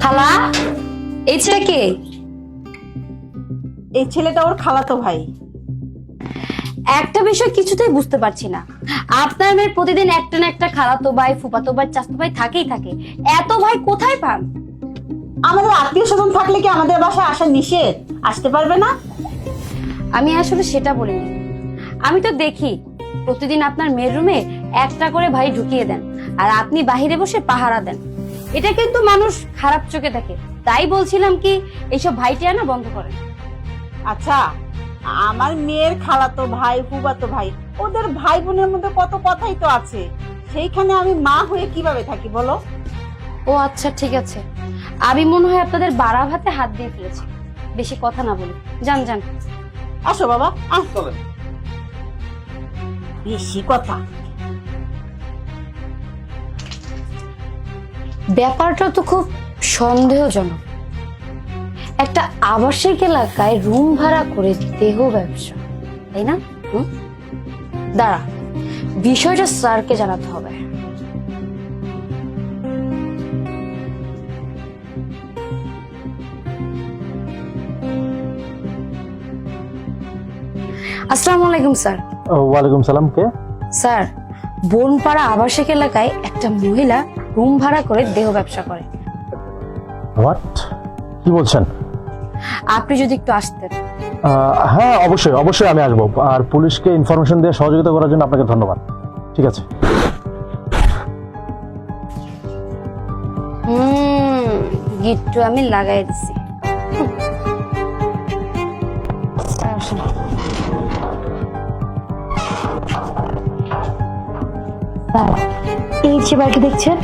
খালা, এই ছেলে কে? এই ছেলেটা ওর খালাতো ভাই। একটা বিষয় কিছুতেই বুঝতে পারছি না, আপনার মেয়ের প্রতিদিন একটা না একটা খালাতো ভাই, ফুফাতো ভাই, চাচাতো ভাই থাকেই থাকে। এত ভাই কোথায় পান? আমাদের আত্মীয় স্বজন থাকলে কি আমাদের বাসায় আসা নিষেধ? আসতে পারবে না? আমি আসলে সেটা বলিনি। আমি তো দেখি প্রতিদিন আপনার মেয়ের রুমে একটা করে ভাই ঢুকিয়ে দেন, আর আপনি বাহিরে বসে পাহারা দেন। এটা কিন্তু মানুষ খারাপ চোখে দেখে। তাই বলছিলাম কি এইসব ভাইটি আনা বন্ধ করেন। আচ্ছা, আমার মেয়ের খালাতো ভাই, ফুফাতো ভাই, ওদের ভাই বোনের মধ্যে কত কথাই তো আছে। সেইখানে আমি মা হয়ে কিভাবে থাকি বলো? ও আচ্ছা, ঠিক আছে। আমি মনে হয় আপনাদের বাড়া ভাতে হাত দিয়ে ফেলেছি। বেশি কথা না বলি, যান যান। আসো বাবা, চলেন। বেশি কথা। ব্যাপারটা তো খুব সন্দেহজনক। একটা আবাসিক এলাকায় রুম ভাড়া করে দেহ ব্যবসা, তাই না? দাঁড়া, বিষয়টা স্যারকে জানাতে হবে। আসসালামু আলাইকুম স্যার। ওয়ালাইকুম সালাম। কে? স্যার, বনপাড়া আবাসিক এলাকায় একটা মহিলা রুম ভাড়া করে দেহ ব্যবসা করে। হোয়াট? কি বলছেন? আপনি যদি একটু আসতেন। হ্যাঁ, অবশ্যই অবশ্যই আমি আসবো। আর পুলিশকে ইনফরমেশন দিয়ে সহযোগিতা করার জন্য আপনাকে ধন্যবাদ। ঠিক আছে। গিট্টু আমি লাগাই দিছি। আসেন। স্যার, এই যে বাড়িটা দেখছেন,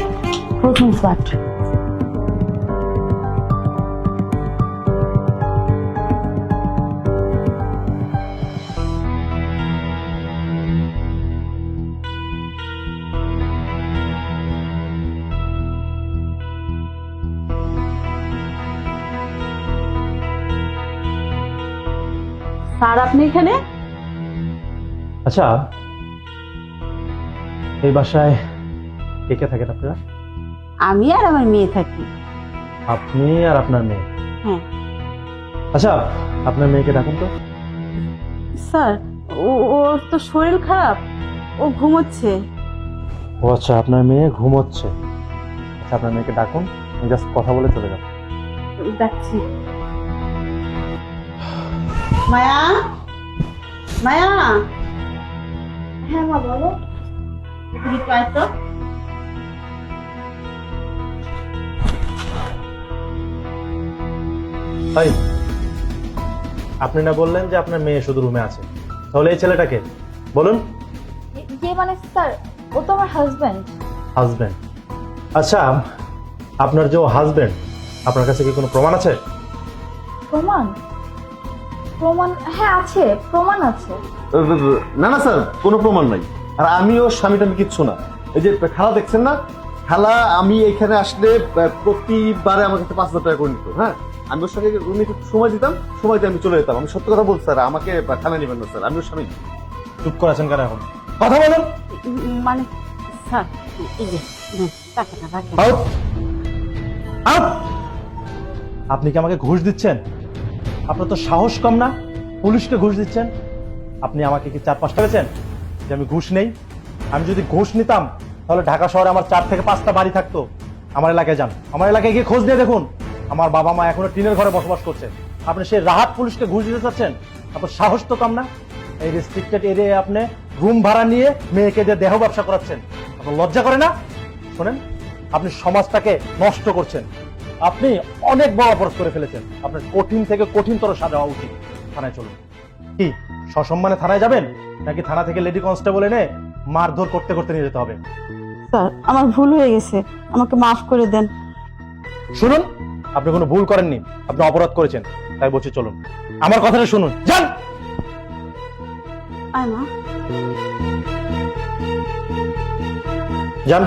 প্রথম ফ্ল্যাট। স্যার, আপনি এখানে? আচ্ছা, এই বাসায় কে কে থাকেন আপনারা? আমি আর আমার মেয়ে থাকি। আপনি আর আপনার মেয়ে? হ্যাঁ। আচ্ছা, আপনার মেয়েকে ডাকুন তো। স্যার, ওর তো শরীর খারাপ, ও ঘুমোচ্ছে। ও আচ্ছা, আপনার মেয়ে ঘুমোচ্ছে। আচ্ছা, আপনার মেয়েকে ডাকুন, আমি জাস্ট কথা বলে চলে যাব। ডাকছি। মায়া, মায়া। হ্যাঁ মা, বলো। তুমি তো আসো। তাই আপনি না বললেন যে আপনার মেয়ে শুধু রুমে আছে, তাহলে এই ছেলেটাকে বলুন। যে মানে স্যার, ও তো আমার হাজবেন্ড। হাজবেন্ড? আচ্ছা, আপনার যে হাজবেন্ড, আপনার কাছে কি কোনো প্রমাণ আছে? প্রমাণ? প্রমাণ? হ্যাঁ আছে, প্রমাণ আছে। না না স্যার, কোনো প্রমাণ নাই। আর আমি ওর স্বামীটা কিচ্ছু না। এই যে খালা দেখছেন না, খালা আমি এখানে আসলে প্রতিবারে আমার কাছে 5,000 টাকা করে নিত। হ্যাঁ, আমি ওর সঙ্গে রুমে একটু সময় দিতাম, সময় দিয়ে আমি চলে যেতাম। আমি সত্য কথা বলছি স্যার, আমাকে থানায় নেবেন না স্যার, আমি ওর স্বামী। চুপ করেছেন কেন এখন? কথা বলুন। মানে স্যার, এই যে টাকাটা রাখেন। আউট! আউট! আপনি কি আমাকে ঘুষ দিচ্ছেন? আপনার তো সাহস কম না, পুলিশকে ঘুষ দিচ্ছেন। আপনি আমাকে কি 4-5টা পেয়েছেন যে আমি ঘুষ নেই? আমি যদি ঘুষ নিতাম তাহলে ঢাকা শহরে আমার 4 থেকে 5টা বাড়ি থাকতো। আমার এলাকায় যান, আমার এলাকায় গিয়ে খোঁজ দিয়ে দেখুন, আমার বাবা মা এখনো টিনের ঘরে বসবাস করছে। আপনি সেই রাহাত পুলিশকে ঘুষ দিতে চাচ্ছেন? আপনার সাহস তো কম না। এই রেস্ট্রিক্টেড এরিয়ায় আপনি রুম ভাড়া নিয়ে মেয়েকে দিয়ে দেহ ব্যবসা করাচ্ছেন। আপনার লজ্জা করে না? শোনেন, আপনি সমাজটাকে নষ্ট করছেন। আপনি অনেক বড় অপরাধ করে ফেলেছেন। আপনার কঠিন থেকে কঠিনতর সাজা হওয়া উচিত। থানায় চলুন। কি সসম্মানে থানায় যাবেন, নাকি থানা থেকে লেডি কনস্টেবল এনে মারধর করতে করতে নিয়ে যেতে হবে? স্যার, আমার ভুল হয়ে গেছে, আমাকে মাফ করে দেন। শুনুন, আপনি কোনো ভুল করেননি, আপনি অপরাধ করেছেন। তাই বলছি চলুন, আমার কথাটা শুনুন। যান। আয় মা। যান।